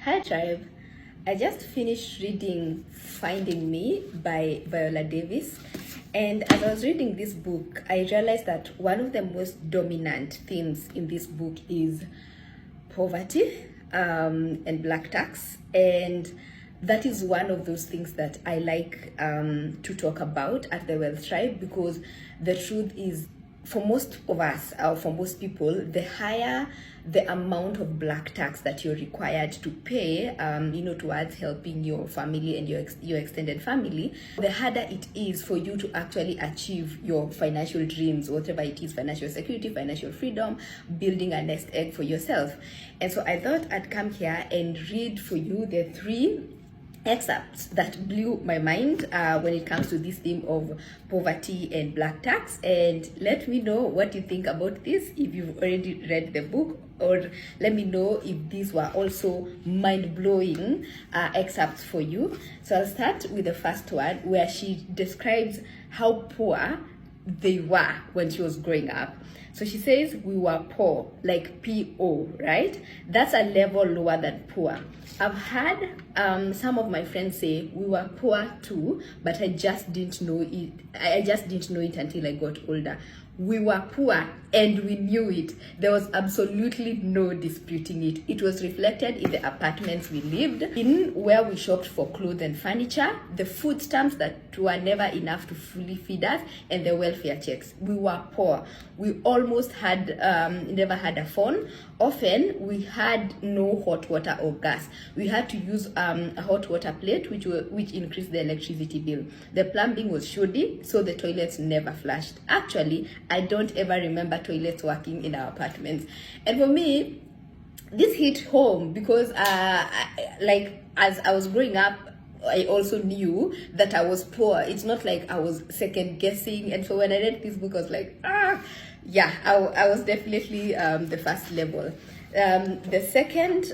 Hi Tribe. I just finished reading Finding Me by Viola Davis. And as I was reading this book, I realized that one of the most dominant themes in this book is poverty and black tax. And that is one of those things that I like to talk about at the Wealth Tribe, because the truth is, for most of us, or for most people, the higher the amount of black tax that you're required to pay, towards helping your family and your extended family, the harder it is for you to actually achieve your financial dreams, whatever it is: financial security, financial freedom, building a nest egg for yourself. And so I thought I'd come here and read for you the 3 excerpts that blew my mind when it comes to this theme of poverty and black tax. And let me know what you think about this, if you've already read the book, or let me know if these were also mind-blowing excerpts for you. So I'll start with the first one, where she describes how poor they were when she was growing up. So she says, we were poor, like P-O, right? That's a level lower than poor. I've had some of my friends say we were poor too, but I just didn't know it. I just didn't know it until I got older. We were poor and we knew it. There was absolutely no disputing it. It was reflected in the apartments we lived in, where we shopped for clothes and furniture, the food stamps that were never enough to fully feed us, and the welfare checks. We were poor. We almost had never had a phone. Often we had no hot water or gas. We had to use a hot water plate, which increased the electricity bill. The plumbing was shoddy, so the toilets never flushed. Actually, I don't ever remember toilets working in our apartments. And for me, this hit home because as I was growing up, I also knew that I was poor. It's not like I was second guessing. And so when I read this book, I was like, I was definitely the first level. The second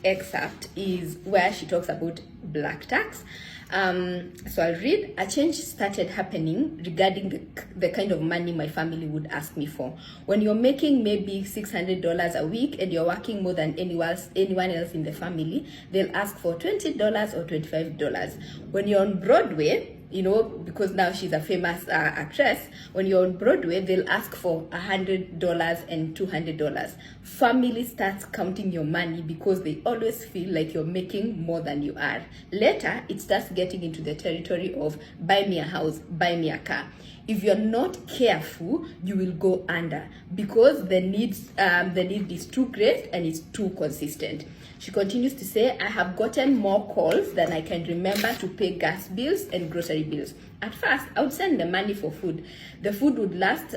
excerpt is where she talks about black tax. So I'll read. A change started happening regarding the kind of money my family would ask me for. When you're making maybe $600 a week and you're working more than anyone else in the family, they'll ask for $20 or $25. When you're on Broadway, because now she's a famous actress, when you're on Broadway, they'll ask for $100 and $200. Family starts counting your money because they always feel like you're making more than you are. Later, it starts getting into the territory of buy me a house, buy me a car. If you're not careful, you will go under, because the need is too great and it's too consistent. She continues to say, I have gotten more calls than I can remember to pay gas bills and grocery bills. At first, I would send the money for food. The food would last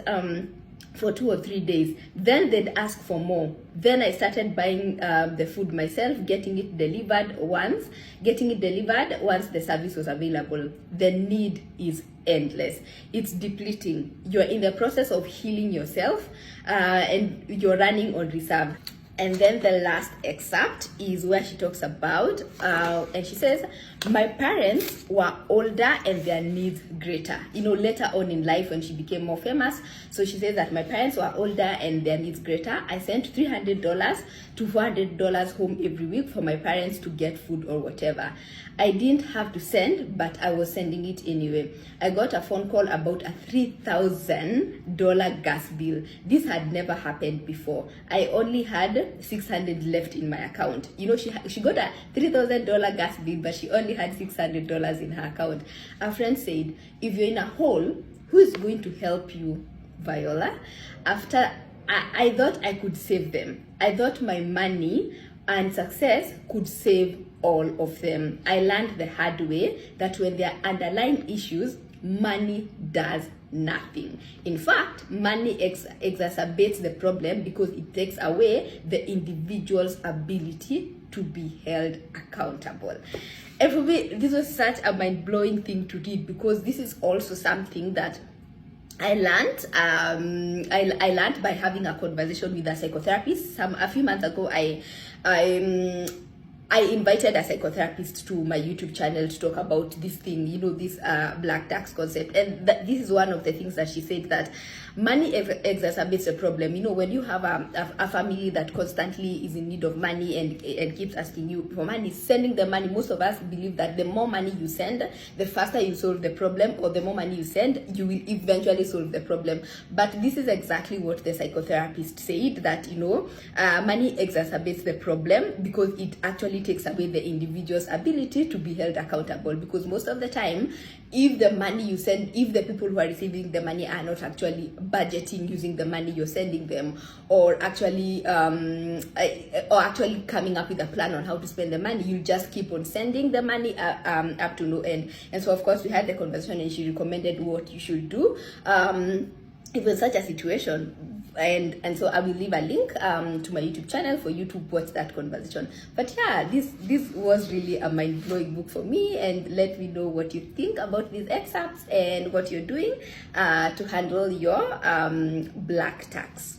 for 2 or 3 days. Then they'd ask for more. Then I started buying the food myself, getting it delivered once the service was available. The need is endless. It's depleting. You're in the process of healing yourself and you're running on reserve. And then the last excerpt is where she talks about, and she says, my parents were older and their needs greater. Later on in life when she became more famous, so she says that my parents were older and their needs greater. I sent $300 to $400 home every week for my parents to get food or whatever. I didn't have to send, but I was sending it anyway. I got a phone call about a $3,000 gas bill. This had never happened before. I only had $600 left in my account. She got a $3,000 gas bill, but she only had $600 in her account. A friend said, if you're in a hole, who is going to help you, Viola? After I thought I could save them. I thought my money and success could save all of them. I learned the hard way that when there are underlying issues, money does nothing. In fact, money exacerbates the problem because it takes away the individual's ability to be held accountable. And for me, this was such a mind-blowing thing to read, because this is also something that I learned. I learned by having a conversation with a psychotherapist. A few months ago, I I invited a psychotherapist to my YouTube channel to talk about this thing, this black tax concept. And this is one of the things that she said, that money exacerbates the problem. When you have a family that constantly is in need of money and keeps asking you for money, sending them money, most of us believe that the more money you send, the faster you solve the problem, or the more money you send, you will eventually solve the problem. But this is exactly what the psychotherapist said, that, money exacerbates the problem because it actually takes away the individual's ability to be held accountable. Because most of the time, if the money you send, if the people who are receiving the money are not actually budgeting using the money you're sending them, or actually coming up with a plan on how to spend the money, you just keep on sending the money up to no end. And so of course we had the conversation, and she recommended what you should do if in such a situation. And so I will leave a link to my YouTube channel for you to watch that conversation. But yeah, this was really a mind-blowing book for me, and let me know what you think about these excerpts and what you're doing to handle your black tax.